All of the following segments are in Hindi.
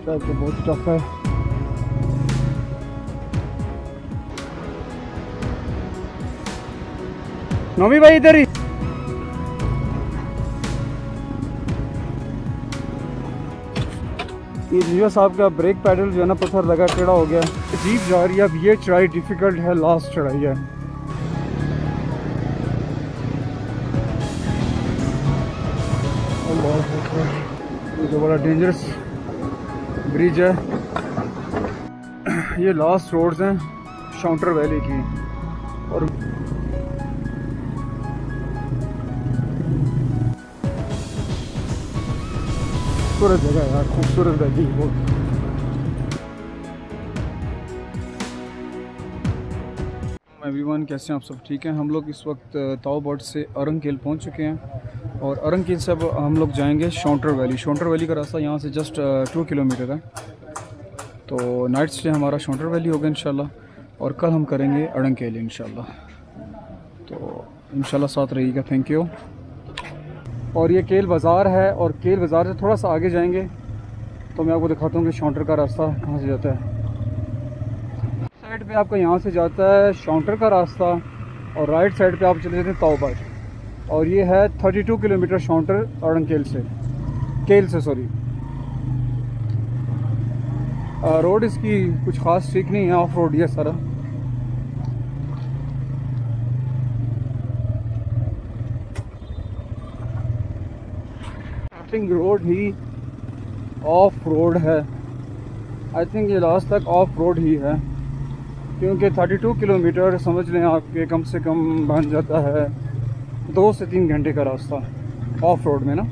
शायद तो बहुत टफ है। नोमी भाई इधर ही। ये जियो साहब का ब्रेक पैडल जो है ना पत्थर लगा टेढ़ा हो गया, जीप जा रही है। अब ये चढ़ाई डिफिकल्ट है, लास्ट चढ़ाई है। ये तो बड़ा डेंजरस ब्रिज है। ये लास्ट रोड्स हैं शाउंटर वैली की। और खूबसूरत जगह है यार, खूबसूरत वैली बहुत। एवरीवन, कैसे हैं आप सब? ठीक हैं। हम लोग इस वक्त ताओ बर्ड से अरंकेल पहुंच चुके हैं और अरंकेल से अब हम लोग जाएंगे शाउंटर वैली। शाउंटर वैली का रास्ता यहाँ से जस्ट 2 किलोमीटर है। तो नाइट स्टे हमारा शाउंटर वैली होगा इंशाल्लाह, और कल हम करेंगे अरंकेल इंशाल्लाह। तो इंशाल्लाह साथ रहिएगा। Thank you. और ये केल बाज़ार है, और केल बाज़ार से थोड़ा सा आगे जाएंगे तो मैं आपको दिखाता हूँ कि शाउंटर का रास्ता कहाँ से जाता है। साइड पे आपका यहाँ से जाता है शाउंटर का रास्ता, और राइट साइड पे आप चले जाते हैं ताओ बर्ड। और ये है 32 किलोमीटर शाउंटर अरंकेल से, केल से सॉरी। रोड इसकी कुछ ख़ास ठीक नहीं है, ऑफ रोड ये सारा। रोड ही ऑफ रोड है। आई थिंक ये लास्ट तक ऑफ रोड ही है, क्योंकि 32 किलोमीटर समझ लें आपके कम से कम बन जाता है 2 से 3 घंटे का रास्ता ऑफ रोड में ना।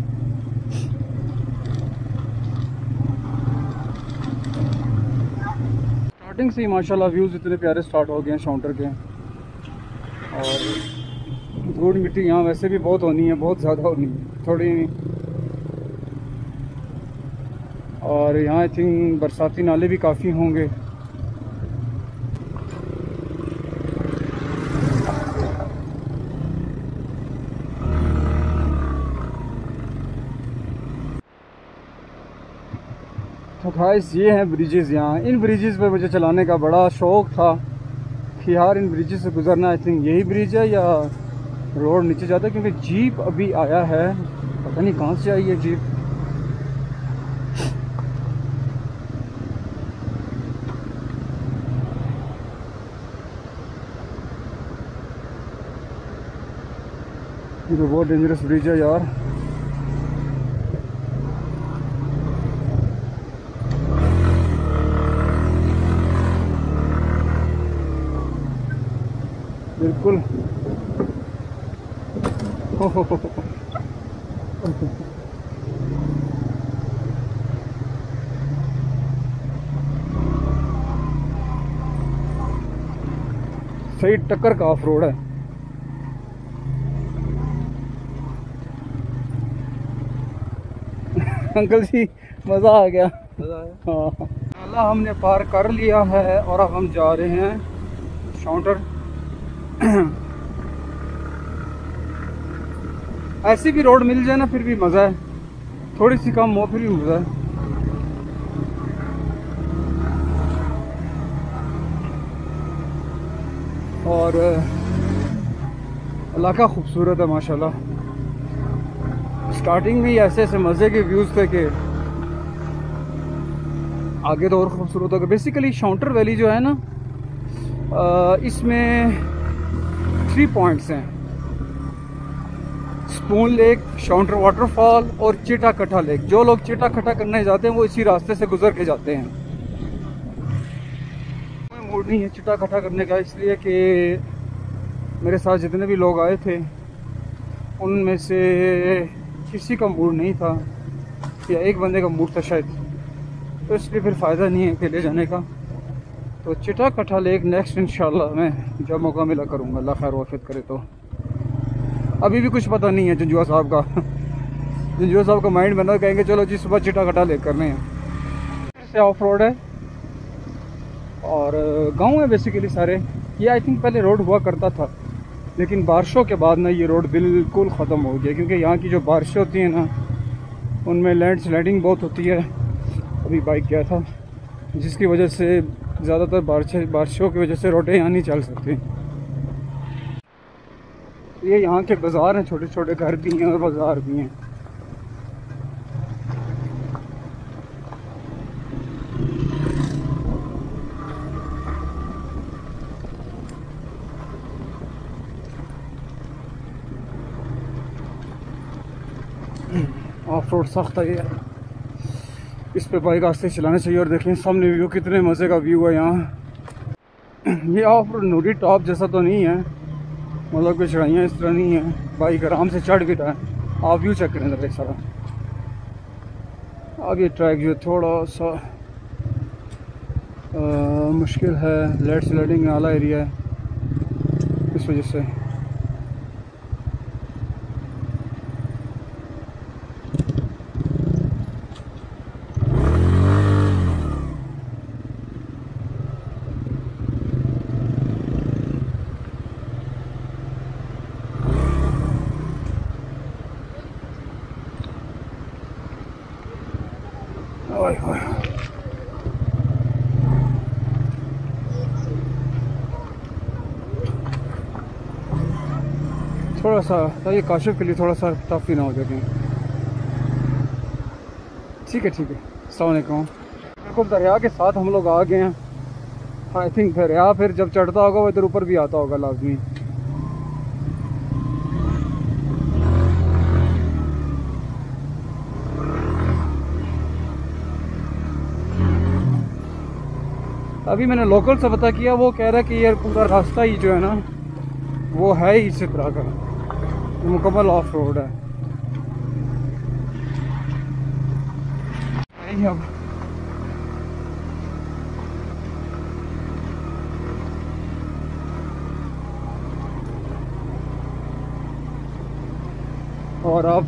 स्टार्टिंग से ही माशाल्लाह व्यूज़ इतने प्यारे स्टार्ट हो गए हैं शाउंटर के। और धूल मिट्टी यहाँ वैसे भी बहुत होनी है, बहुत ज़्यादा होनी है, थोड़ी नहीं। और यहाँ आई थिंक बरसाती नाले भी काफ़ी होंगे। तो गाइस ये हैं ब्रिजेज़। यहाँ इन ब्रिजेज़ पे मुझे चलाने का बड़ा शौक़ था कि यार इन ब्रिजेज़ से गुजरना। आई थिंक यही ब्रिज है या रोड नीचे जाता है, क्योंकि जीप अभी आया है, पता नहीं कहाँ से आई है जीप। ये तो बहुत डेंजरस ब्रिज है यार। बिल्कुल। सही टक्कर का ऑफ रोड है। अंकल जी मज़ा आ गया। हाँ, नाला हमने पार कर लिया है और अब हम जा रहे हैं शाउंटर। ऐसी भी रोड मिल जाए ना फिर भी मज़ा है, थोड़ी सी कम हो फिर भी मज़ा है। और इलाका खूबसूरत है माशाल्लाह। स्टार्टिंग में ही ऐसे ऐसे मज़े के व्यूज़ थे कि आगे तो और खूबसूरत होगा। बेसिकली शाउंटर वैली जो है ना, इसमें 3 पॉइंट्स हैं: स्पून लेक, शाउंटर वाटरफॉल और चिटा कटा लेक। जो लोग चिटा कटा करने जाते हैं वो इसी रास्ते से गुजर के जाते हैं। कोई मूड नहीं है चिटा कटा करने का, इसलिए कि मेरे साथ जितने भी लोग आए थे उनमें से किसी का मूड नहीं था, या एक बंदे का मूड था शायद, तो इसलिए फिर फ़ायदा नहीं है अकेले जाने का। तो चिटा कटा लेक नेक्स्ट इंशाल्लाह मैं जब मौका मिला करूँगा, अल्लाह खैर वाफियत करे। तो अभी भी कुछ पता नहीं है जंजुआ साहब का। जंजुआ साहब का माइंड बना, कहेंगे चलो जी सुबह चिटा कटा लेक करने हैं। फिर से ऑफ रोड है और गांव है बेसिकली सारे। ये आई थिंक पहले रोड हुआ करता था, लेकिन बारिशों के बाद ना ये रोड बिल्कुल ख़त्म हो गया, क्योंकि यहाँ की जो बारिशें होती हैं ना उनमें लैंड स्लाइडिंग बहुत होती है। अभी बाइक गया था, जिसकी वजह से ज़्यादातर बारिशों की वजह से रोडें यहाँ नहीं चल सकती। ये यहाँ के बाज़ार हैं, छोटे छोटे घर भी हैं और बाज़ार भी हैं। ऑफ रोड सख्त है ये, इस पे बाइक आस्ते चलाना चाहिए। और देखें सामने व्यू, कितने मज़े का व्यू है यहाँ। ये ऑफ रोड नूरी टॉप जैसा तो नहीं है, मतलब कि चढ़ाइयाँ इस तरह नहीं है, बाइक आराम से चढ़ भी रहा है। आप व्यू चेक करें देख सारा। आगे ट्रैक जो थोड़ा सा मुश्किल है, लेट स्लाइडिंग वाला एरिया है, इस वजह से। थोड़ा सा ये काशिफ के लिए थोड़ा सा टफ ही ना हो जाए। ठीक है अस्सलाम वालेकुम। बिल्कुल दरिया के साथ हम लोग आ गए हैं। आई थिंक दरिया फिर जब चढ़ता होगा वो इधर ऊपर भी आता होगा लाजमी। अभी मैंने लोकल से पता किया, वो कह रहा है कि ये पूरा रास्ता ही जो है ना वो है ही इसी तरह का, मुकम्मल ऑफ रोड है। अब और आप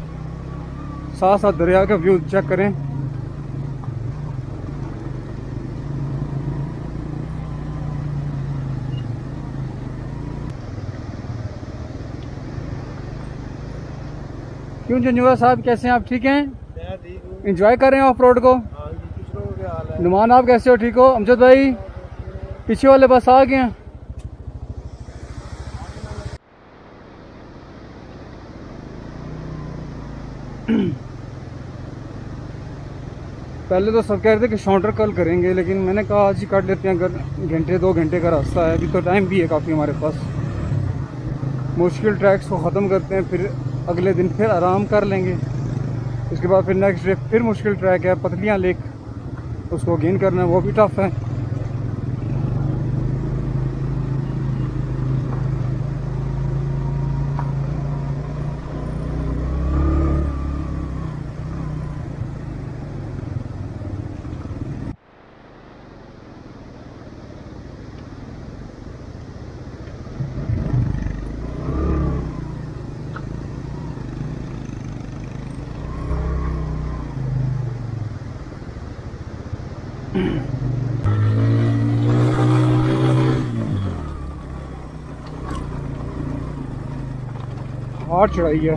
साथ साथ दरिया का व्यू चेक करें। क्यों जंजुआ साहब, कैसे हैं आप? ठीक हैं? एंजॉय कर रहे हैं ऑफ रोड को? नुमान आप कैसे हो? ठीक हो? अमजद भाई पीछे वाले बस आ गए हैं। पहले तो सब कह रहे थे कि शॉन्टर कल करेंगे, लेकिन मैंने कहा आज ही काट लेते हैं, अगर घंटे 2 घंटे का रास्ता है, अभी तो टाइम भी है काफ़ी हमारे पास। मुश्किल ट्रैक्स को ख़त्म करते हैं, फिर अगले दिन फिर आराम कर लेंगे। उसके बाद फिर नेक्स्ट डे फिर मुश्किल ट्रैक है पतलियाँ लेक, उसको गेन करना है, वो भी टफ है। हार्ड चढ़ाई है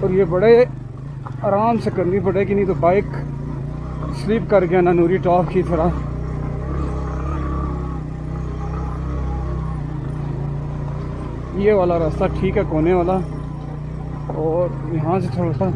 और ये बड़े आराम से करनी पड़ेगी, नहीं तो बाइक स्लिप कर गया ना नूरी टॉप की तरह। ये वाला रास्ता ठीक है, कोने वाला, और यहाँ से थोड़ा सा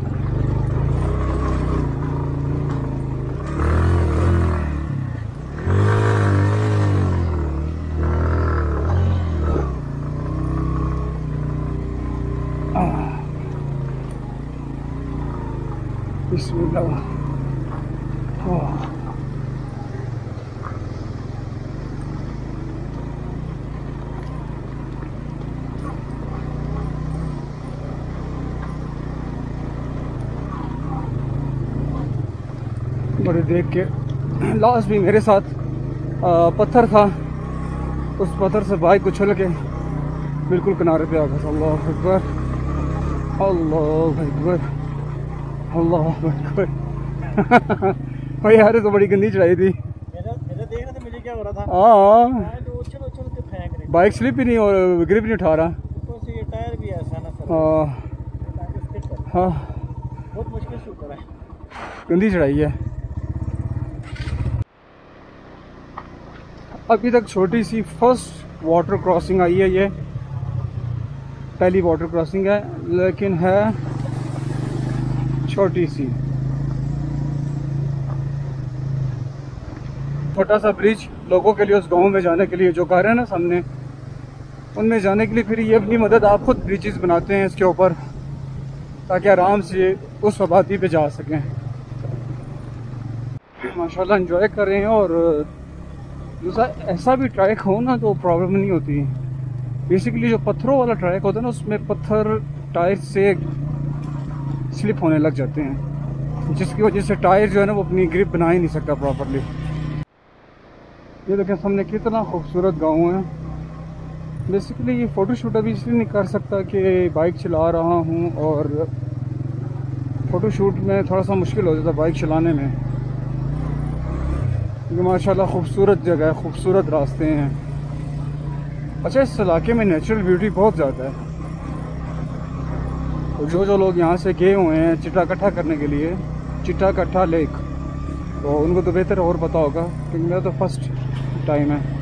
बिस्मिल्लाह। बड़े देख के लास्ट भी मेरे साथ पत्थर था, उस पत्थर से बाइक उछल के बिल्कुल किनारे पे आ गया। अल्लाह अकबर, अल्लाह अकबर, अल्लाह अकबर। भाई यार तो बड़ी गंदी चढ़ाई थी। मेरा देख रहा था मुझे क्या हो रहा था। हाँ बाइक स्लिप ही नहीं और ग्रिप नहीं उठा रहा। ये टायर भी ऐसा ना। हाँ बहुत मुश्किल से ऊपर है, गंदी चढ़ाई है। अभी तक छोटी सी फर्स्ट वाटर क्रॉसिंग आई है, ये पहली वाटर क्रॉसिंग है, लेकिन है छोटी सी। छोटा सा ब्रिज लोगों के लिए, उस गांव में जाने के लिए, जो घर है ना सामने, उनमें जाने के लिए। फिर ये अपनी मदद आप खुद ब्रिजेस बनाते हैं इसके ऊपर, ताकि आराम से उस आबादी पे जा सकें। माशाल्लाह एंजॉय कर रहे हैं। और दूसरा ऐसा भी ट्रैक हो ना तो प्रॉब्लम नहीं होती। बेसिकली जो पत्थरों वाला ट्रैक होता है ना, उसमें पत्थर टायर से स्लिप होने लग जाते हैं, जिसकी वजह से टायर जो है ना वो अपनी ग्रिप बना ही नहीं सकता प्रॉपरली। ये देखें सामने कितना खूबसूरत गांव है। बेसिकली ये फ़ोटोशूट अभी इसलिए नहीं कर सकता कि बाइक चला रहा हूँ, और फ़ोटोशूट में थोड़ा सा मुश्किल हो जाता बाइक चलाने में, क्योंकि माशाल्लाह खूबसूरत जगह है, खूबसूरत रास्ते हैं। अच्छा, इस इलाके में नेचुरल ब्यूटी बहुत ज़्यादा है। तो जो लोग यहाँ से गए हुए हैं चिट्टा इकट्ठा करने के लिए, चिट्टा कट्ठा लेक, तो उनको तो बेहतर और पता होगा, क्योंकि मेरा तो फर्स्ट टाइम है।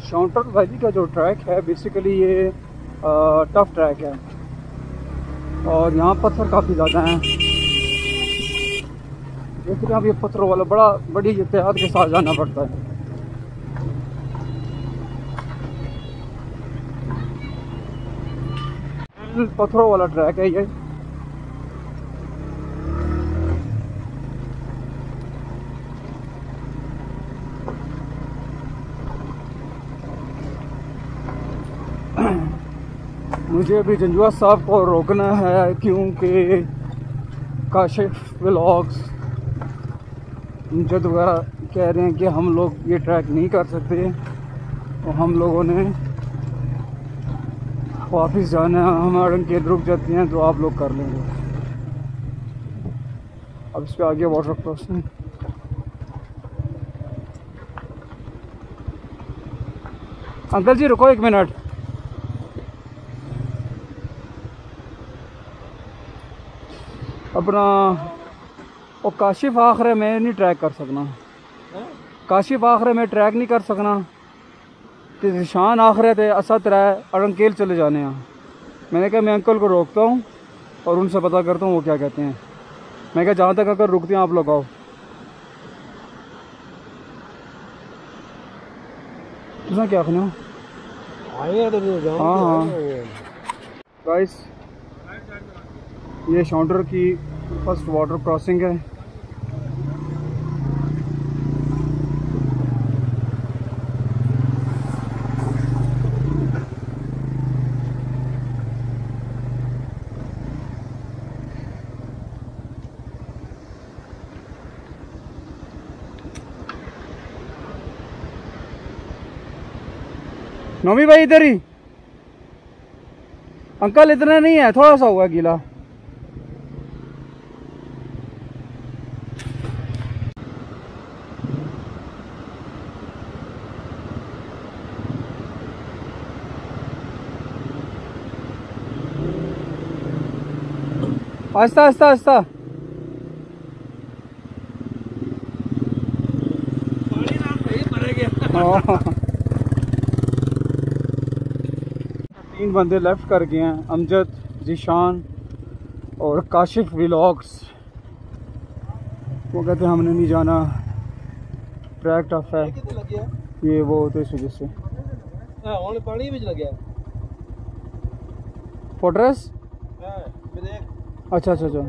शॉन्टर वैली का जो ट्रैक है बेसिकली ये टफ ट्रैक है, और यहाँ पत्थर काफ़ी ज़्यादा हैं। लेकिन अब ये पत्थरों वाला बड़ी एहतियात के साथ जाना पड़ता है। पत्थरों वाला ट्रैक है ये। मुझे अभी जंजुआ साहब को रोकना है, क्योंकि काशिफ व्लॉग्स जद वगैरह कह रहे हैं कि हम लोग ये ट्रैक नहीं कर सकते, और हम लोगों ने वापस जाना है। हम अरंकेल रुक जाते हैं तो आप लोग कर लेंगे। अब इस पर आगे वाटर क्रॉसिंग। अंकल जी रुको 1 मिनट। अपना वो काशिफ आखरे में नहीं ट्रैक कर सकना, काशिफ आखरे में ट्रैक नहीं कर सकना, तो निशान आखरे थे असा तरह अरंकेल चले जाने हैं। मैंने कहा मैं अंकल को रोकता हूँ और उनसे पता करता हूँ वो क्या कहते हैं। मैं कहा जहाँ तक अगर रुकते हैं आप लोग आओ। तुम क्या आखने हो? हाँ हाँ गाइस, ये शॉन्टर की फर्स्ट वाटर क्रॉसिंग है। नोमी भाई इधर ही। अंकल इतना नहीं है, थोड़ा सा हुआ गीला। आस्ता आस्ता आस्ता। तीन बंदे लेफ्ट कर गए हैं, अमजद, जीशान और काशिफ व्लॉग्स। वो कहते हैं हमने नहीं जाना, ट्रैक टफ है। ये वो होते इस वजह से पानी भी लग गया फोर्ट्रेस। अच्छा अच्छा अच्छा,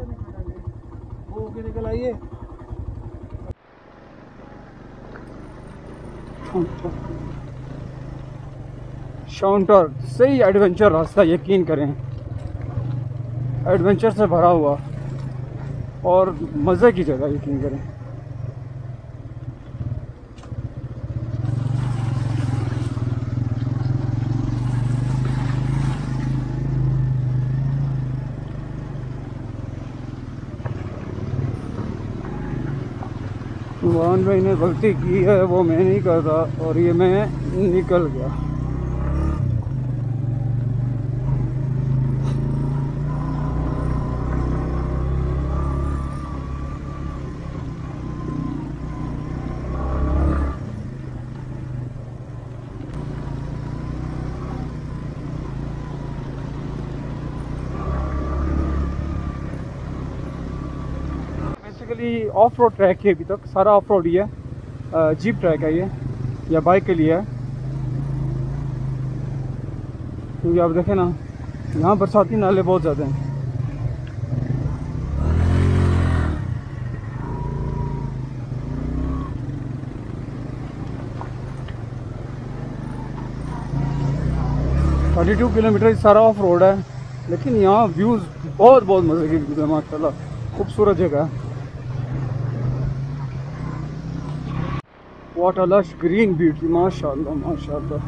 वो के निकल आइए। शॉन्टर सही एडवेंचर रास्ता, यकीन करें एडवेंचर से भरा हुआ और मज़े की जगह, यकीन करें। मान भाई ने गलती की है, वो मैं नहीं करता, और ये मैं निकल गया। बेसिकली ऑफ रोड ट्रैक है, अभी तक सारा ऑफ रोड ही है। जीप ट्रैक है ये, या बाइक के लिए है। क्योंकि आप देखें ना, यहाँ बरसाती नाले बहुत ज़्यादा हैं। थर्टी 32 किलोमीटर सारा ऑफ रोड है, लेकिन यहाँ व्यूज़ बहुत बहुत मज़े के व्यूज़ है माशाल्लाह। खूबसूरत जगह है। What a lush green beauty, माशाल्लाह माशाल्लाह।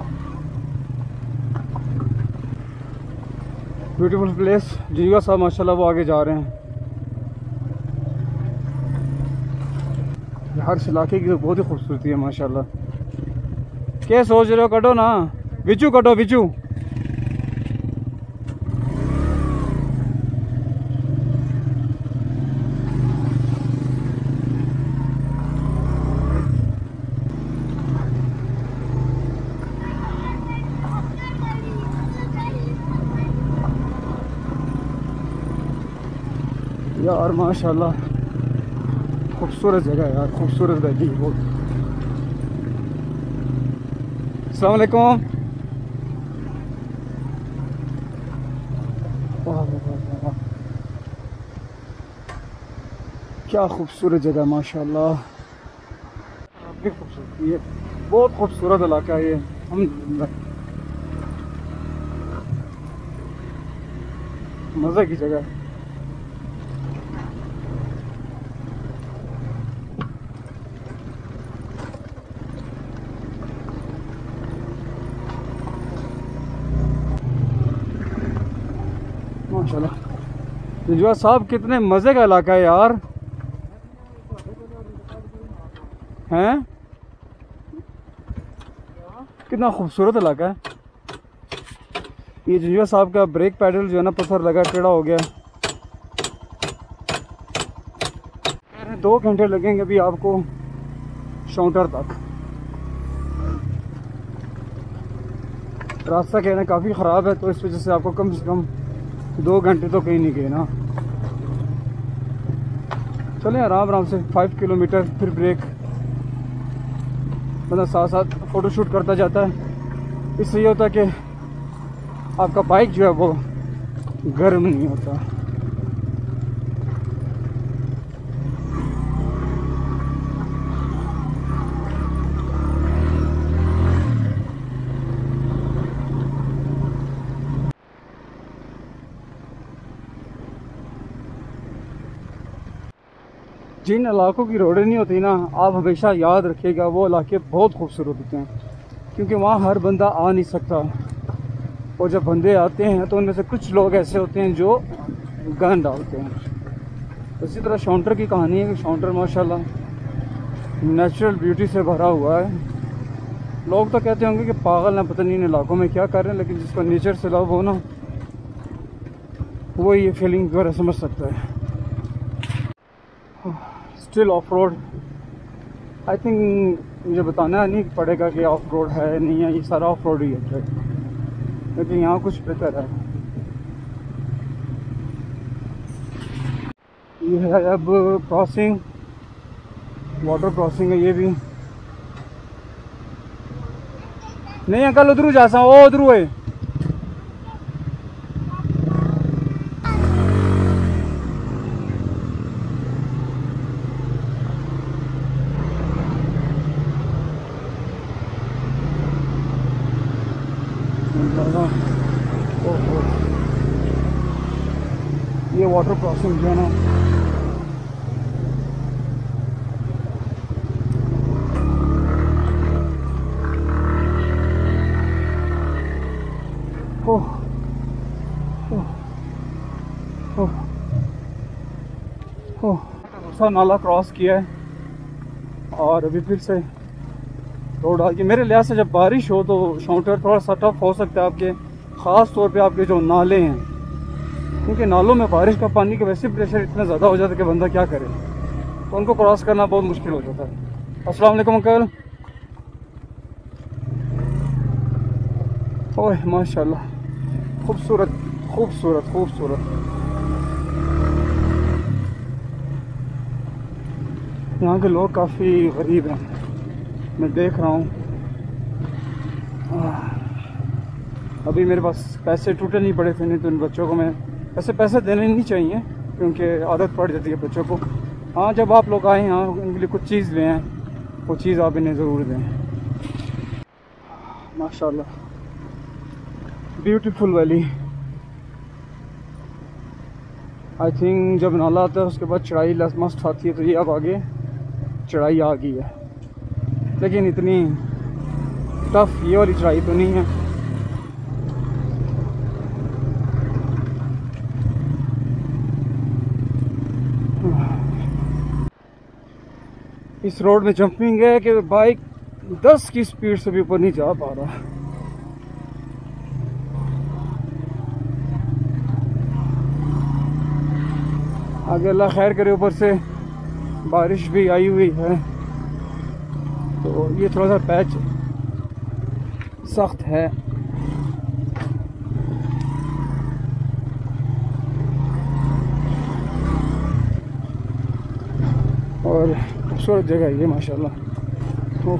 Beautiful place. जिया साहब माशाल्लाह वो आगे जा रहे हैं। हर इलाके की बहुत ही खूबसूरती है माशाल्लाह। क्या सोच रहे हो? कटो ना विचू, कटो विचू। यार माशाल्लाह खूबसूरत जगह है यार, खूबसूरत वैली बहुत। अस्सलाम वालेकुम। वाह वाह वाह वाह, क्या खूबसूरत जगह माशाल्लाह। अपनी खूबसूरती है, बहुत खूबसूरत इलाका है ये। हम मज़े की जगह है। माशाल्लाह जिया साहब, कितने मज़े का इलाका है यार। हैं, कितना खूबसूरत इलाका है ये। जिया साहब का ब्रेक पैडल जो है ना, पत्थर लगा टेढ़ा हो गया। 2 घंटे लगेंगे अभी आपको शाउंटर तक। रास्ता कहना काफ़ी ख़राब है, तो इस वजह से आपको कम से कम 2 घंटे तो कहीं नहीं गए ना। चलें आराम आराम से 5 किलोमीटर, फिर ब्रेक। मतलब साथ साथ फ़ोटो शूट करता जाता है। इससे ये होता है कि आपका बाइक जो है वो गर्म नहीं होता। जिन इलाकों की रोडें नहीं होती ना, आप हमेशा याद रखिएगा वो इलाके बहुत खूबसूरत होते हैं, क्योंकि वहाँ हर बंदा आ नहीं सकता। और जब बंदे आते हैं तो उनमें से कुछ लोग ऐसे होते हैं जो गन डालते हैं। इसी तरह शाउंटर की कहानी है कि शाउंटर माशाल्लाह नेचुरल ब्यूटी से भरा हुआ है। लोग तो कहते होंगे कि पागल ना, पता नहीं इन इलाकों में क्या कर रहे हैं, लेकिन जिसको नेचर से लव हो ना, वो ये फीलिंग वगैरह समझ सकता है। Still of road. I think मुझे बताना नहीं पड़ेगा कि ऑफ रोड है नहीं है, ये सारा ऑफ रोड ही है ट्रैक, लेकिन यहाँ कुछ बेहतर है। ये है अब क्रॉसिंग, वाटर क्रॉसिंग है ये भी। नहीं अंकल उधर जा सा, वो उधर है। ये वाटर क्रॉसिंग जो है ना, दूसरा नाला क्रॉस किया है और अभी फिर से रोड आ गई। मेरे लिहाज से जब बारिश हो तो शाउंटर थोड़ा सा टफ हो सकता है आपके, ख़ास तौर पे आपके जो नाले हैं, क्योंकि नालों में बारिश का पानी का वैसे प्रेशर इतना ज़्यादा हो जाता है कि बंदा क्या करे, तो उनको क्रॉस करना बहुत मुश्किल हो जाता है। अस्सलाम वालेकुम अंकल। ओह माशाल्लाह, खूबसूरत खूबसूरत खूबसूरत। यहाँ के लोग काफ़ी गरीब हैं, मैं देख रहा हूँ। अभी मेरे पास पैसे टूटे नहीं पड़े थे, नहीं तो इन बच्चों को मैं पैसे देने नहीं चाहिए क्योंकि आदत पड़ जाती है बच्चों को। हाँ, जब आप लोग आए यहाँ उनके लिए कुछ चीज़ लें, वो चीज़ आप इन्हें ज़रूर दें। माशाल्लाह, ब्यूटीफुल वैली। आई थिंक जब नाला आता है उसके बाद चढ़ाई मस्त आती है, तो ये अब आगे चढ़ाई आ गई है, लेकिन इतनी टफ ये वाली चढ़ाई तो नहीं है। इस रोड में जंपिंग है कि बाइक 10 की स्पीड से भी ऊपर नहीं जा पा रहा। आगे अल्लाह खैर करे, ऊपर से बारिश भी आई हुई है, तो ये थोड़ा सा पैच सख्त है। और खूबसूरत जगह है ये माशाल्लाह। तो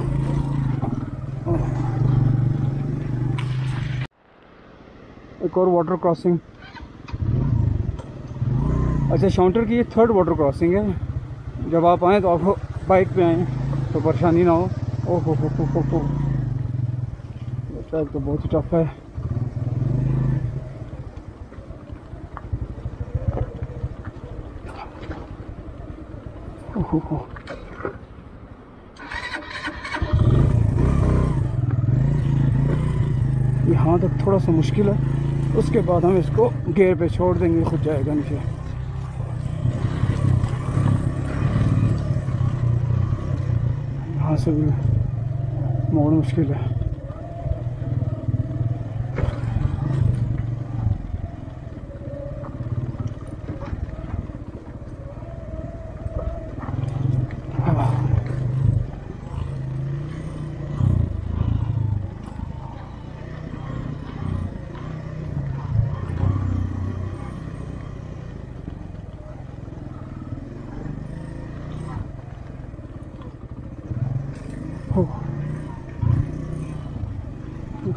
एक और वाटर क्रॉसिंग। अच्छा, शाउंटर की ये 3rd वाटर क्रॉसिंग है। जब आप आएँ तो आपको बाइक पे आएँ तो परेशानी ना हो। ओह हो, ट्रैक तो बहुत ही टफ है। ओह, यहाँ तक थोड़ा सा मुश्किल है, उसके बाद हम इसको गियर पे छोड़ देंगे, खुद जाएगा नीचे। यहाँ से भी मोड़ मुश्किल है।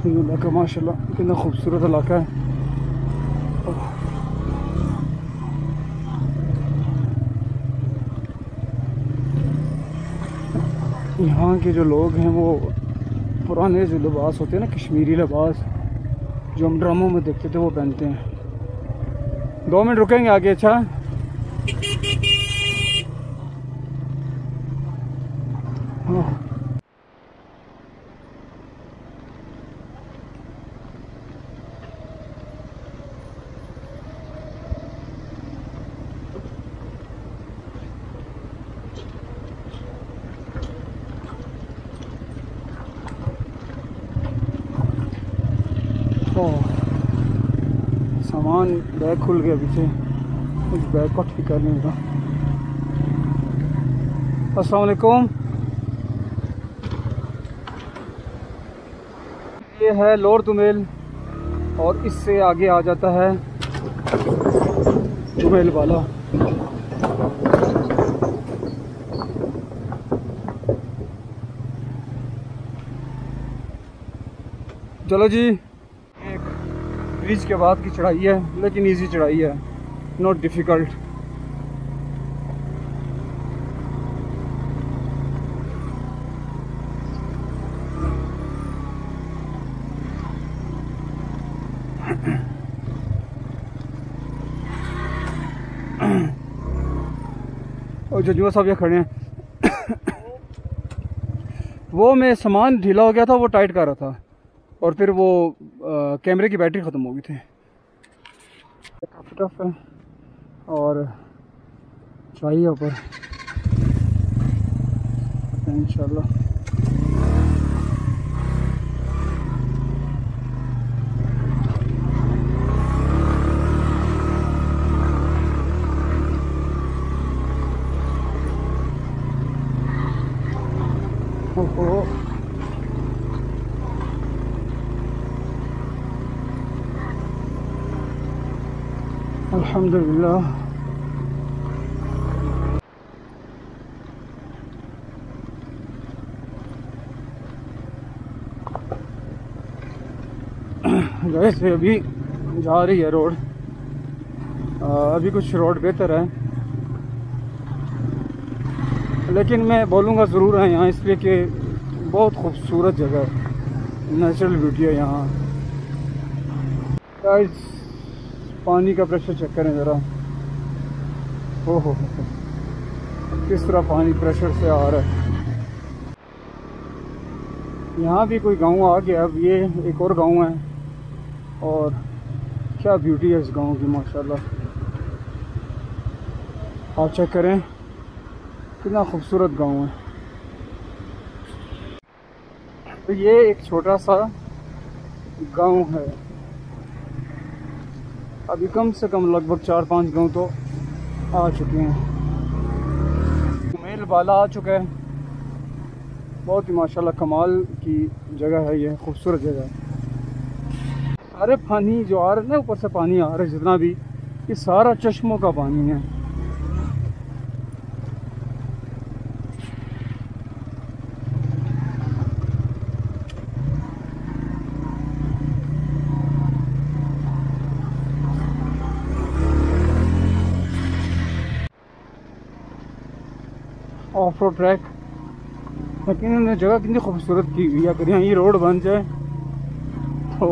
इलाका माशाल्लाह कितना खूबसूरत इलाका है। यहाँ के जो लोग हैं वो पुराने जो लिबास होते हैं ना, कश्मीरी लिबास जो हम ड्रामों में देखते थे, वो पहनते हैं। 2 मिनट रुकेंगे आगे। अच्छा, हाँ। सामान बैग खुल गया पीछे, उस बैग को ठीक करने का। अस्सलाम वालेकुम। ये है लोअर दुमेल और इससे आगे आ जाता है दुमेल वाला। चलो जी, ब्रिज के बाद की चढ़ाई है, लेकिन इजी चढ़ाई है, नॉट डिफ़िकल्ट। और जजुआ साहब ये खड़े हैं। वो में सामान ढीला हो गया था, वो टाइट कर रहा था, और फिर वो कैमरे की बैटरी ख़त्म हो गई थी। काफ़ी टफ है और चाहिए ऊपर इंशाल्लाह। ओहो, अल्हम्दुलिल्लाह। वैसे अभी जा रही है रोड, अभी कुछ रोड बेहतर है, लेकिन मैं बोलूँगा ज़रूर है यहाँ, इसलिए कि बहुत खूबसूरत जगह है, नेचुरल ब्यूटी है यहाँ। गाइस पानी का प्रेशर चेक करें ज़रा, हो किस तरह पानी प्रेशर से आ रहा है। यहाँ भी कोई गांव आ गया, अब ये एक और गांव है, और क्या ब्यूटी है इस गांव की माशाल्लाह। आप चेक करें कितना खूबसूरत गांव है। तो ये एक छोटा सा गांव है, अभी कम से कम लगभग 4-5 गांव तो आ चुके हैं। मेल बाला आ चुका है, बहुत ही माशाल्लाह कमाल की जगह है, ये खूबसूरत जगह है। सारे पानी जो आ रहे हैं ना, ऊपर से पानी आ रहा है जितना भी, ये सारा चश्मों का पानी है। ऑफ रोड ट्रैक, लेकिन इन्होंने जगह कितनी खूबसूरत की हुई है। अगर यहाँ ये रोड बन जाए तो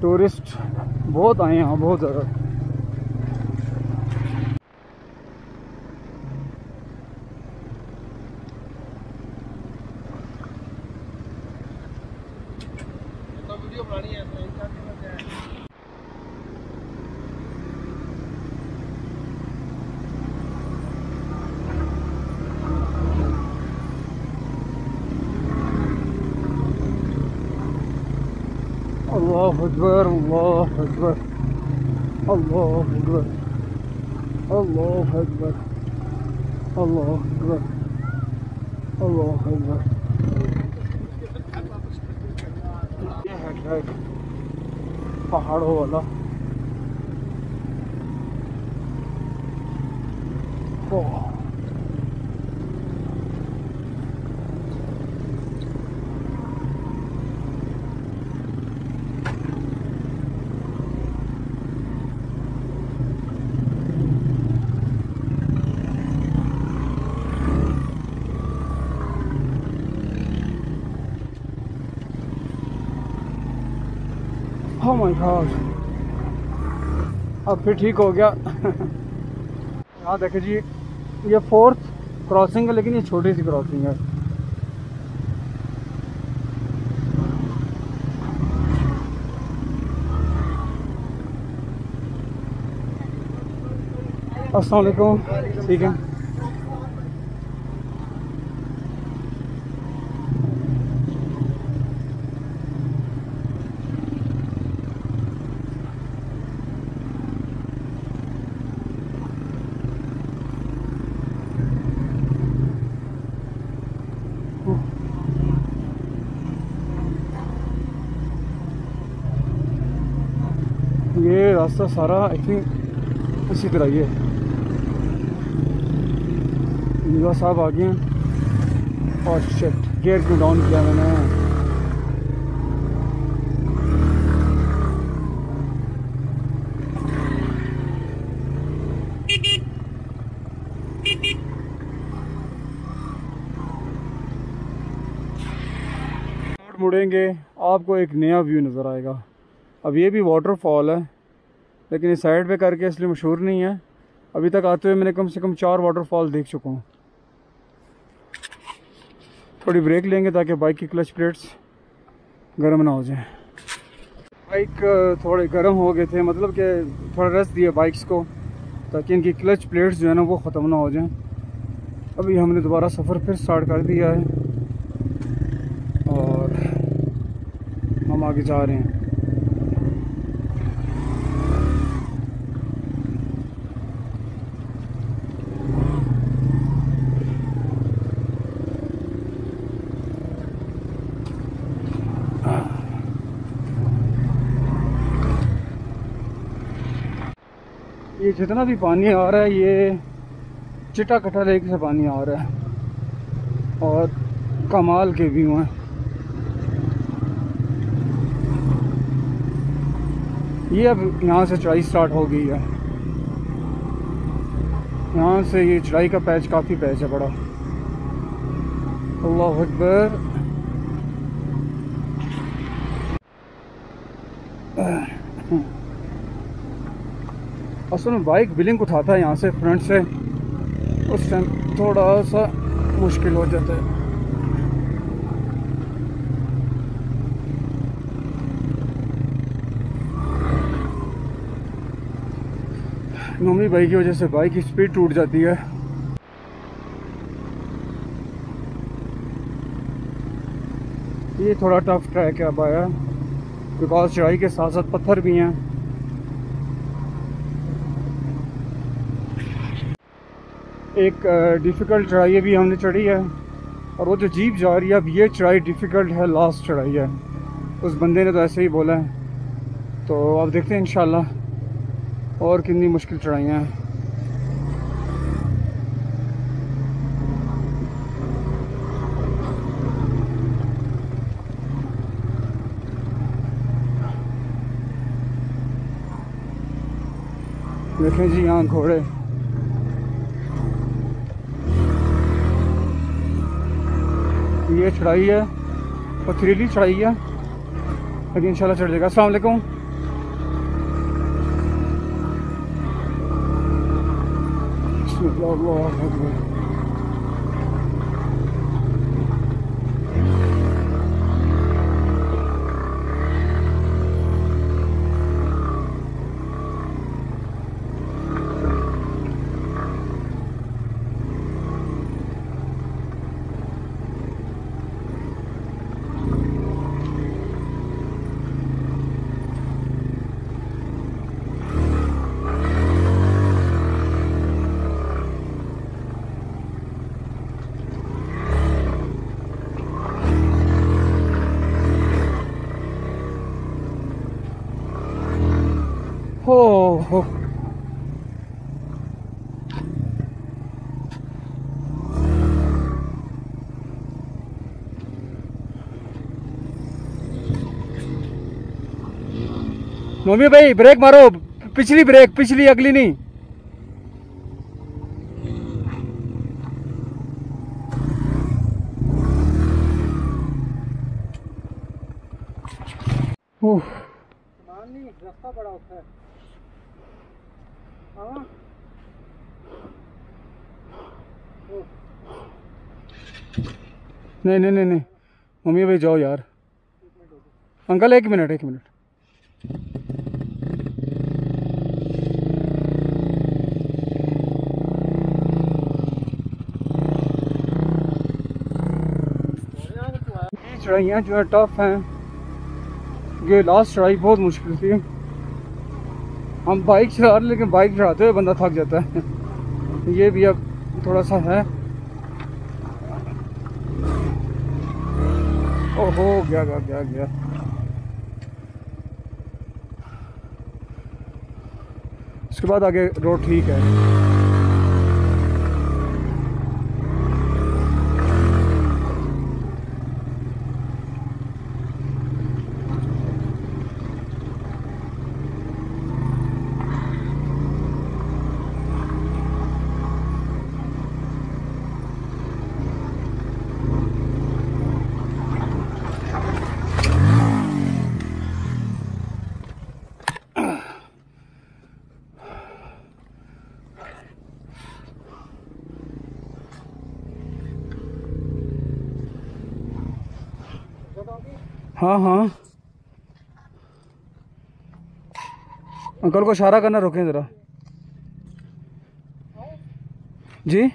टूरिस्ट बहुत आए यहाँ, बहुत ज़्यादा। वीडियो बनानी है अल्लाह अकबर, अल्लाह अकबर, अल्लाह अकबर, अल्लाह अकबर, अल्लाह अकबर, अल्लाह अकबर। ये है ट्रैक पहाड़ों वाला। ओह ओह माय गॉड, अब फिर ठीक हो गया। यहाँ देखे जी, ये 4th क्रॉसिंग है, लेकिन ये छोटी सी क्रॉसिंग है। अस्सलाम वालेकुम, ठीक है। ये रास्ता सारा आई थिंक इसी तरह ही है। निगाह साहब आ गए हैं, और शिट गियर क्यों डाउन किया मैंने। मुड़ेंगे आपको एक नया व्यू नज़र आएगा। अब ये भी वाटरफॉल है, लेकिन इस साइड पे करके इसलिए मशहूर नहीं है। अभी तक आते हुए मैंने कम से कम 4 वाटरफॉल देख चुका हूँ। थोड़ी ब्रेक लेंगे ताकि बाइक की क्लच प्लेट्स गर्म ना हो जाए। बाइक थोड़े गर्म हो गए थे, मतलब कि थोड़ा रेस्ट दिया बाइक्स को ताकि इनकी क्लच प्लेट्स जो है ना वो ख़त्म ना हो जाएं। अभी हमने दोबारा सफ़र फिर स्टार्ट कर दिया है और हम आगे जा रहे हैं। ये जितना भी पानी आ रहा है ये चिटाकटा लेक से पानी आ रहा है और कमाल के व्यू हैं। ये अब यहाँ से चढ़ाई स्टार्ट हो गई है। यहाँ से ये चढ़ाई का पैच काफ़ी पैच है बड़ा। अल्लाह अकबर। असल में बाइक बिलिंग उठाता है यहाँ से फ्रंट से, उस टाइम थोड़ा सा मुश्किल हो जाता है। नोमी भाई की वजह से बाइक की स्पीड टूट जाती है। ये थोड़ा टफ ट्रैक है अब आया, बिकॉज चढ़ाई के साथ साथ पत्थर भी हैं। एक डिफ़िकल्ट चढ़ाई भी हमने चढ़ी है, और वो जो जीप जा रही है अब ये चढ़ाई डिफ़िकल्ट है, लास्ट चढ़ाई है। उस बंदे ने तो ऐसे ही बोला है, तो अब देखते हैं इंशाल्लाह और कितनी मुश्किल चढ़ाइयाँ हैं। देखें जी यहाँ घोड़े। ये चढ़ाई है, पथरीली चढ़ाई है, लेकिन इंशाल्लाह चढ़ जाएगा। अस्सलाम वालेकुम। अल्लाह अकबर। हो नोमी भाई ब्रेक मारो, पिछली ब्रेक, पिछली, अगली नहीं। रास्ता बड़ा होता है। नहीं नहीं नहीं नहीं मम्मी भाई जाओ यार। अंकल एक मिनट एक मिनट। ये चढ़ाइयाँ जो है टफ हैं, ये लास्ट चढ़ाई बहुत मुश्किल थी। हम बाइक चला रहे, लेकिन बाइक चढ़ाते हुए बंदा थक जाता है। ये भी अब थोड़ा सा है। ओहो गया गया गया गया। उसके बाद आगे रोड ठीक है। हाँ हाँ अंकल को इशारा करना, रोकें ज़रा जी।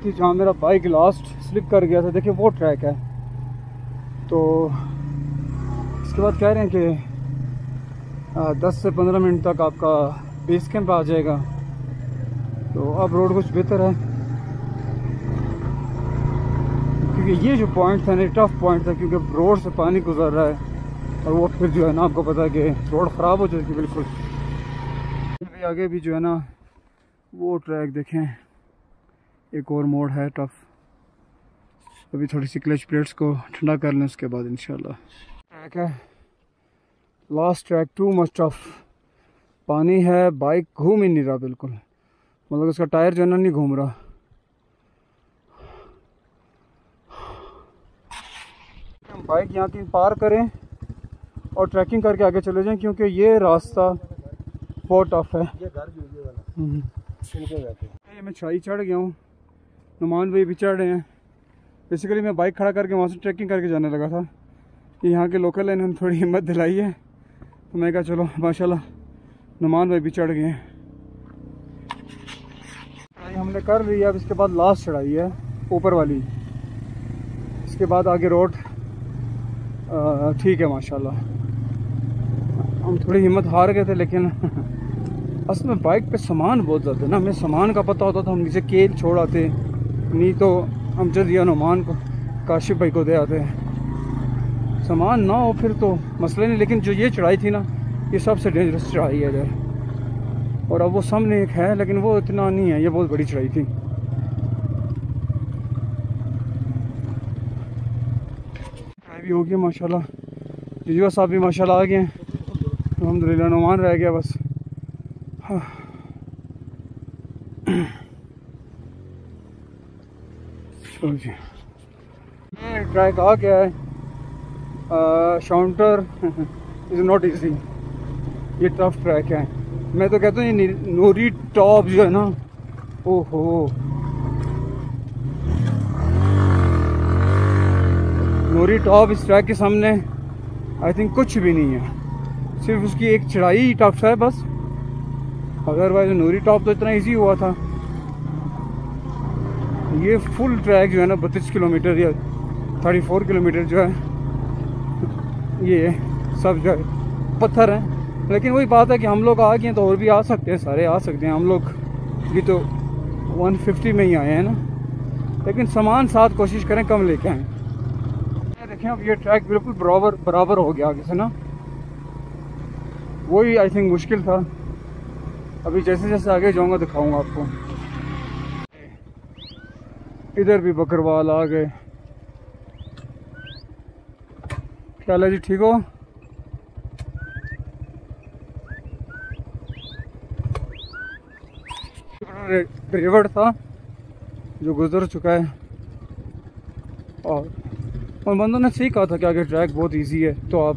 थी जहाँ मेरा बाइक लास्ट स्लिप कर गया था, देखिए वो ट्रैक है। तो इसके बाद कह रहे हैं कि 10 से 15 मिनट तक आपका बेस कैंप आ जाएगा। तो अब रोड कुछ बेहतर है, क्योंकि ये जो पॉइंट था ना टफ पॉइंट था, क्योंकि रोड से पानी गुजर रहा है और वो फिर जो है ना आपको पता है कि रोड ख़राब हो जाएगी बिल्कुल। आगे भी जो है ना वो ट्रैक देखें, एक और मोड़ है टफ। अभी थोड़ी सी क्लच प्लेट्स को ठंडा कर लें, उसके बाद इंशाल्लाह। ट्रैक है last track, too much tough. पानी है, बाइक घूम ही नहीं रहा बिल्कुल, मतलब उसका टायर जो है ना नहीं घूम रहा। हम बाइक यहाँ की पार करें और ट्रैकिंग करके आगे चले जाएं, क्योंकि ये रास्ता बहुत टफ है। ये घर भी वाला ये मैं छाई चढ़ गया हूँ, नुमान भाई भी चढ़ रहे हैं। बेसिकली मैं बाइक खड़ा करके वहाँ से ट्रैकिंग करके जाने लगा था, यहाँ के लोकल हैं, इन्होंने थोड़ी हिम्मत दिलाई है, तो मैं कहा चलो माशाल्लाह नुमान भाई भी चढ़ गए हैं। चढ़ाई हमने कर ली है, अब इसके बाद लास्ट चढ़ाई है ऊपर वाली, इसके बाद आगे रोड ठीक है माशाल्लाह। हम थोड़ी हिम्मत हार गए थे, लेकिन असल में बाइक पे सामान बहुत ज़्यादा है ना, हमें सामान का पता होता तो हम नीचे केल छोड़ आते, नहीं तो हम जल्द या नुमान को काशिफ भाई को दे आते। सामान ना हो फिर तो मसले नहीं, लेकिन जो ये चढ़ाई थी ना ये सबसे डेंजरस चढ़ाई है इधर। और अब वो सामने एक है, लेकिन वो इतना नहीं है, ये बहुत बड़ी चढ़ाई थी। चढ़ाई भी हो गई माशाल्लाह, जीवा साहब भी माशाल्लाह आ गए हैं, अल्हम्दुलिल्लाह। नुमान रह गया बस। हाँ। चलो जी, ट्रैक आ गया है। शाउंटर इज़ नॉट इजी, ये टफ ट्रैक है। मैं तो कहता हूँ ये नूरी टॉप जो है ना, ओहो नूरी टॉप इस ट्रैक के सामने आई थिंक कुछ भी नहीं है, सिर्फ उसकी एक चढ़ाई टफ है बस। अदरवाइज नूरी टॉप तो इतना इजी हुआ था। ये फुल ट्रैक जो है ना 32 किलोमीटर या 34 किलोमीटर जो है, ये सब जो है पत्थर है। लेकिन वही बात है कि हम लोग आ गए हैं तो और भी आ सकते हैं, सारे आ सकते हैं। हम लोग भी तो 150 में ही आए हैं ना, लेकिन सामान साथ कोशिश करें कम लेके आएँ। देखें अब ये ट्रैक बिल्कुल बराबर हो गया आगे से ना, वही आई थिंक मुश्किल था। अभी जैसे जैसे आगे जाऊंगा दिखाऊंगा आपको। इधर भी बकरवाल आ गए। क्या हाल है जी, ठीक हो? रिवर था जो गुजर चुका है, और बंदों ने सही कहा था कि आगे ट्रैक बहुत इजी है, तो आप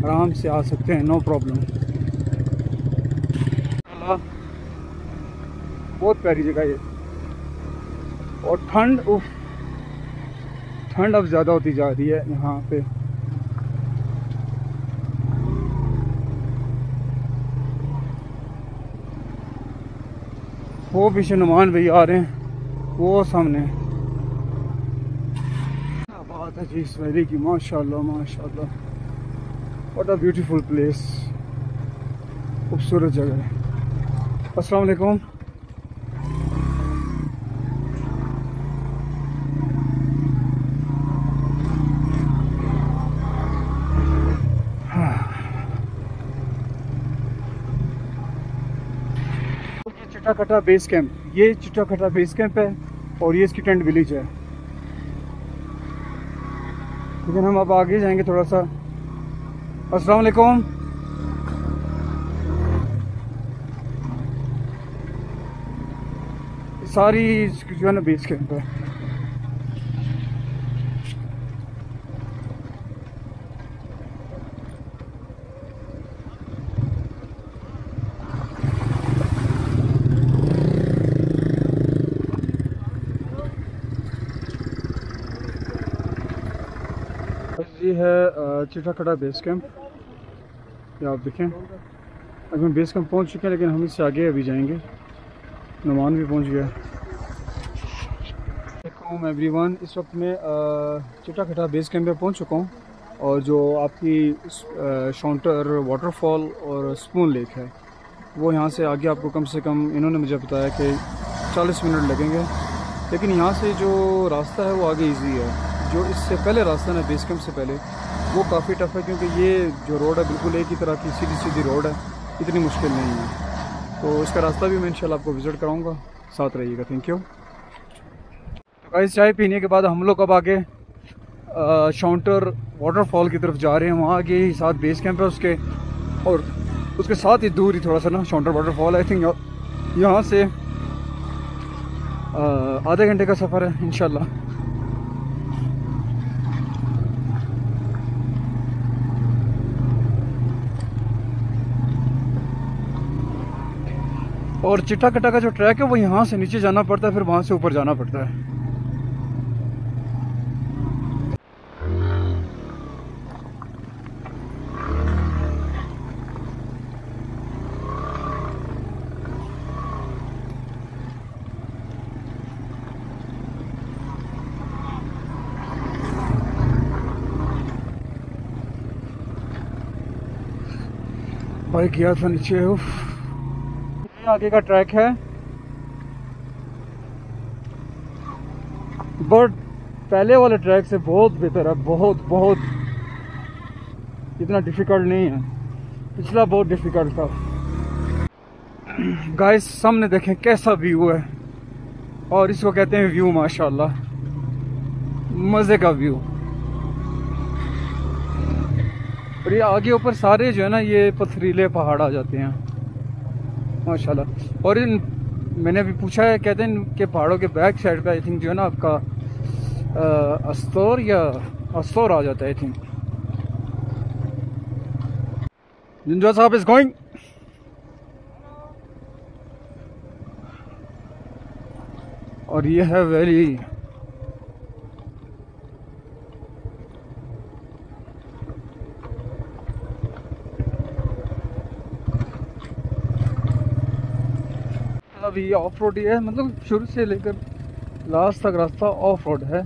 आराम से आ सकते हैं, नो प्रॉब्लम। बहुत प्यारी जगह ये। और ठंड, उफ, ठंड अब ज़्यादा होती जा रही है यहाँ पे। वो पीछे नुमान भाई आ रहे हैं, वो सामने। क्या बात है जी इस वैली की, माशाल्लाह माशाल्लाह, व्हाट अ ब्यूटीफुल प्लेस, खूबसूरत जगह है। अस्सलाम वालेकुम। चिट्टाकट्टा बेस कैंप, ये चिट्टाकट्टा बेस कैंप है और ये इसकी टेंट विलेज है। लेकिन हम अब आगे जाएंगे थोड़ा सा। अस्सलाम वालेकुम। सारी जो है ना बेस कैंप है। ये है चिट्टाकट्टा बेस कैंप, ये आप देखें। अभी हम बेस कैंप पहुंच चुके हैं, लेकिन हम इससे आगे अभी जाएंगे। नुमान भी पहुंच गया। एवरीवन, इस वक्त मैं चिट्टाखटा बेस कैंप पे पहुंच चुका हूं और जो आपकी शाउंटर वाटरफॉल और स्पून लेक है वो यहाँ से आगे आपको कम से कम इन्होंने मुझे बताया कि 40 मिनट लगेंगे। लेकिन यहाँ से जो रास्ता है वो आगे इजी है। जो इससे पहले रास्ता है बेस कैंप से पहले वो काफ़ी टफ है, क्योंकि ये जो रोड है बिल्कुल एक ही तरह की सीधी सीधी रोड है, इतनी मुश्किल नहीं है। तो इसका रास्ता भी मैं इंशाल्लाह आपको विज़िट कराऊँगा, साथ रहिएगा। Thank you. तो गाइस, चाय पीने के बाद हम लोग अब आगे शाउंटर वाटरफॉल की तरफ जा रहे हैं। वहाँ आगे ही साथ बेस कैंप है उसके, और उसके साथ ही दूर ही थोड़ा सा ना शाउंटर वाटरफॉल। आई थिंक यहाँ से आधे घंटे का सफ़र है इंशाल्लाह। और चिट्टाखटा का जो ट्रैक है वो यहाँ से नीचे जाना पड़ता है, फिर वहाँ से ऊपर जाना पड़ता है। बाइक गया था नीचे। ये आगे का ट्रैक है, बट पहले वाले ट्रैक से बहुत बेहतर है। बहुत इतना डिफिकल्ट नहीं है, पिछला बहुत डिफिकल्ट था। गाइस, सामने देखें कैसा व्यू है, और इसको कहते हैं व्यू। माशाल्लाह, मज़े का व्यू। और ये आगे ऊपर सारे जो है ना ये पथरीले पहाड़ आ जाते हैं माशाल्लाह। और इन मैंने अभी पूछा है, कहते हैं इनके पहाड़ों के बैक साइड पे आई थिंक जो है ना आपका अस्तौर आ जाता है आई थिंक। जिंजा साहब इज गोइंग। और ये है वैली। अभी ऑफ रोड ही है, मतलब शुरू से लेकर लास्ट तक रास्ता ऑफ रोड है,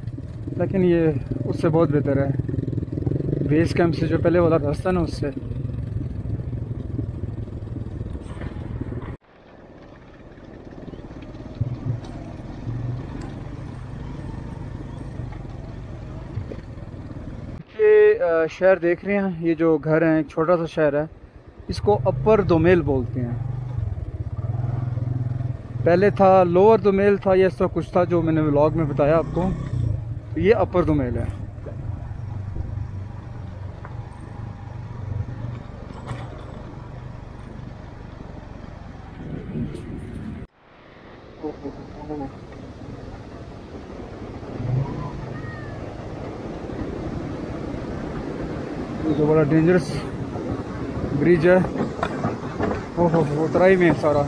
लेकिन ये उससे बहुत बेहतर है बेस कैंप से। जो पहले वाला रास्ता ना उससे। ये शहर देख रहे हैं, ये जो घर है एक छोटा सा शहर है, इसको अपर दोमेल बोलते हैं। पहले था लोअर दोमेल था, ये ऐसा कुछ था जो मैंने व्लॉग में बताया आपको। तो ये अपर दोमेल है। ये जो बड़ा डेंजरस ब्रिज है, ओहो उतराई में सारा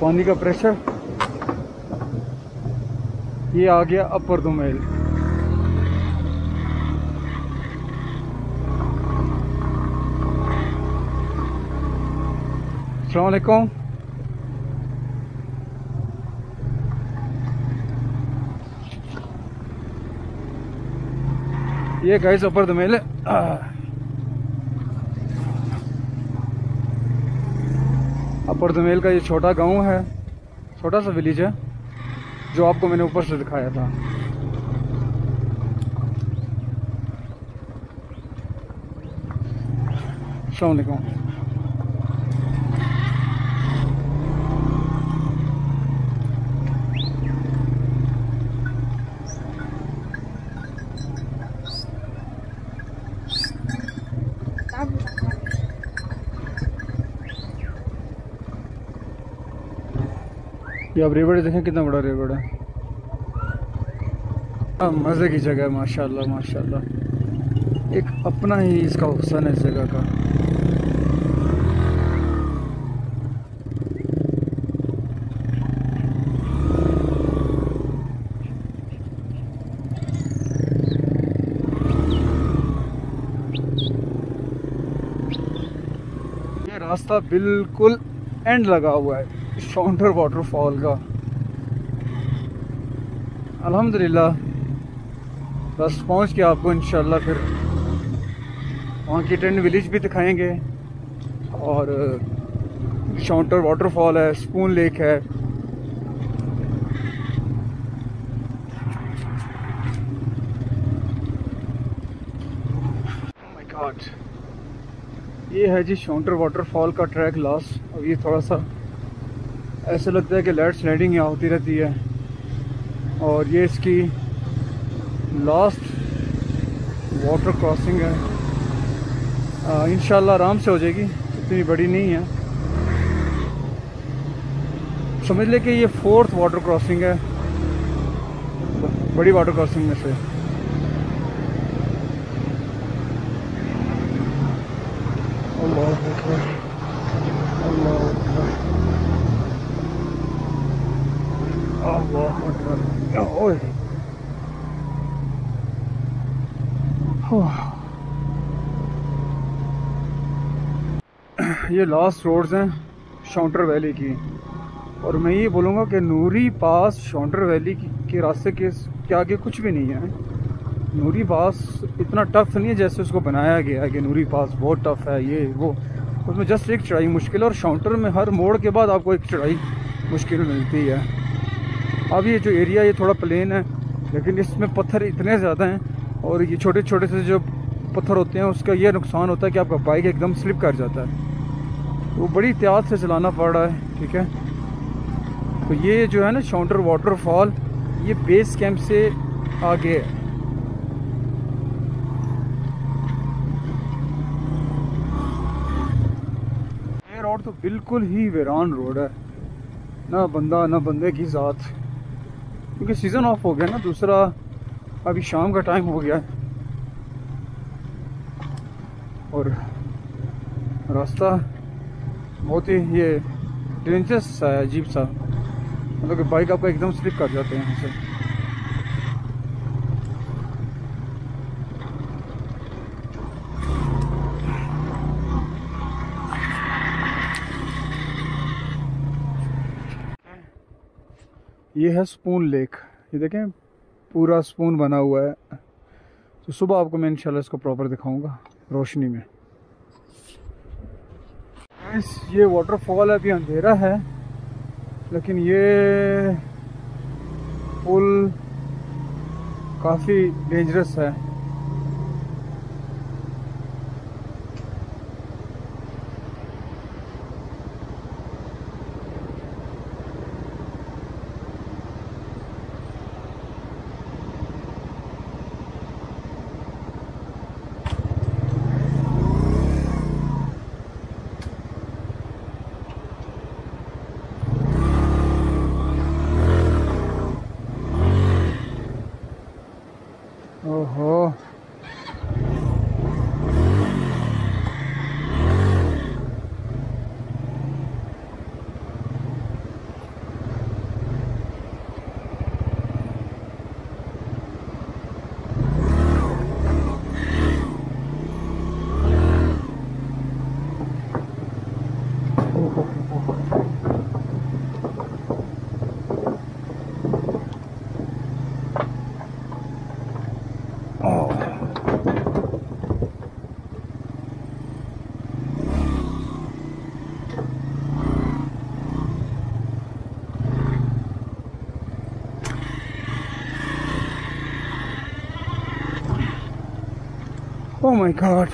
पानी का प्रेशर। ये आ गया अपर दोमेल। अस्सलाम वालेकुम। ये गाइस अपर दोमेल है। अपर दोमेल का ये छोटा गांव है, छोटा सा विलेज है जो आपको मैंने ऊपर से दिखाया था। अस्सलाम वालेकुम। ये अब रेवड़ देखें, कितना बड़ा रेवड़ है। मज़े की जगह है माशाल्लाह माशाल्लाह। एक अपना ही इसका हुस्न है इस जगह का। ये रास्ता बिल्कुल एंड लगा हुआ है शाउंटर वाटरफॉल का। अल्हम्दुलिल्लाह बस पहुंच के आपको इंशाल्लाह फिर वहाँ की टेंट विलेज भी दिखाएंगे और शाउंटर वाटरफॉल है, स्पून लेक है। माय गॉड, ये है जी शाउंटर वाटरफॉल का ट्रैक लास्ट। अब ये थोड़ा सा ऐसे लगता है कि लैंड स्लाइडिंग यहाँ होती रहती है और ये इसकी लास्ट वाटर क्रॉसिंग है। इंशाल्लाह आराम से हो जाएगी, इतनी बड़ी नहीं है। समझ ले कि ये 4th वाटर क्रॉसिंग है बड़ी वाटर क्रॉसिंग में से। अल्लाह अकबर, अल्लाह अकबर, अल्लाह अकबर। ओए ये लास्ट रोड्स हैं शाउंटर वैली की। और मैं ये बोलूँगा कि नूरी पास शाउंटर वैली के रास्ते के आगे कुछ भी नहीं है। नूरी पास इतना टफ नहीं है जैसे उसको बनाया गया है कि नूरी पास बहुत टफ है ये वो। उसमें जस्ट एक चढ़ाई मुश्किल है और शाउंटर में हर मोड़ के बाद आपको एक चढ़ाई मुश्किल मिलती है। अब ये जो एरिया ये थोड़ा प्लेन है लेकिन इसमें पत्थर इतने ज़्यादा हैं और ये छोटे छोटे से जो पत्थर होते हैं उसका ये नुकसान होता है कि आपका बाइक एकदम स्लिप कर जाता है। वो बड़ी एहतियात से चलाना पड़ रहा है, ठीक है। तो ये जो है ना शाउंटर वाटरफॉल, ये बेस कैंप से आगे है। ये रोड तो बिल्कुल ही वीरान रोड है, ना बंदा ना बंदे की ज़ात, क्योंकि सीज़न ऑफ हो गया ना। दूसरा अभी शाम का टाइम हो गया है और रास्ता बहुत ही ये डेंजरस सा है, अजीब सा, मतलब कि बाइक आपका एकदम स्लिप कर जाते हैं यहाँ से। ये है स्पून लेक, ये देखें पूरा स्पून बना हुआ है। तो सुबह आपको मैं इंशाल्लाह इसको प्रॉपर दिखाऊंगा रोशनी में। ये वाटरफॉल अभी अंधेरा है लेकिन ये पुल काफ़ी डेंजरस है। ओहो, oh my God.